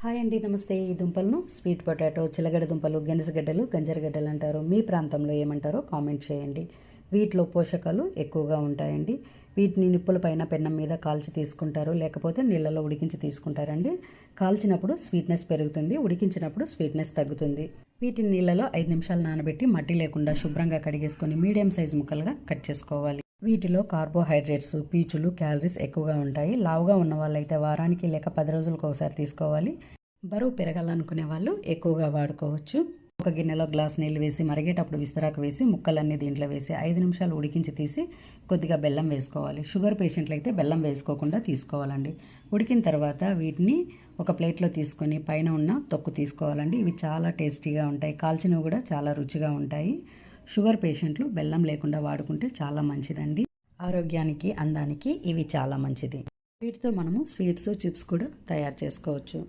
Hi అండి, నమస్తే. ఈ దుంపలను స్వీట్ పొటాటో, చిలగడ దుంపలు, గెనసగడ్డలు, గంజరగడ్డలు అంటారు. మీ ప్రాంతంలో ఏమంటారో కామెంట్ చేయండి. వీటిలో పోషకాలు ఎక్కువగా ఉంటాయండి. వీటిని నిప్పుల పైన పెన్నం మీద కాల్చి తీసుకుంటారు, లేకపోతే నీళ్ళలో ఉడికించి తీసుకుంటారండి. కాల్చినప్పుడు స్వీట్నెస్ పెరుగుతుంది, ఉడికించినప్పుడు స్వీట్నెస్ తగ్గుతుంది. వీటిని నీళ్ళలో 5 నిమిషాలు నానబెట్టి మట్టి లేకుండా శుభ్రంగా కడిగేసుకొని మీడియం సైజు ముక్కలుగా కట్ చేసుకోవాలి. వీటిలో కార్బోహైడ్రేట్స్, పీచులు, క్యాలరీస్ ఎక్కువగా ఉంటాయి. లావుగా ఉన్న వాళ్ళైతే వారానికి లేక 10 రోజులకు ఒకసారి తీసుకోవాలి. బరువు పెరగాలనుకునే వాళ్ళు ఎక్కువగా వాడుకోవచ్చు. ఒక గిన్నెలో గ్లాస్ నీళ్ళు వేసి మరిగేటప్పుడు విస్తరాకు వేసి ముక్కలన్నీ దీంట్లో వేసి 5 నిమిషాలు ఉడికించి తీసి కొద్దిగా బెల్లం వేసుకోవాలి. షుగర్ పేషెంట్లు అయితే బెల్లం వేసుకోకుండా తీసుకోవాలండి. ఉడికిన తర్వాత వీటిని ఒక ప్లేట్లో తీసుకొని పైన ఉన్న తొక్కు తీసుకోవాలండి. ఇవి చాలా టేస్టీగా ఉంటాయి, కాల్చినవి కూడా చాలా రుచిగా ఉంటాయి. షుగర్ పేషెంట్లు బెల్లం లేకుండా వాడుకుంటే చాలా మంచిదండి. ఆరోగ్యానికి, అందానికి ఇవి చాలా మంచిది. వీటితో మనము స్వీట్స్, చిప్స్ కూడా తయారు చేసుకోవచ్చు.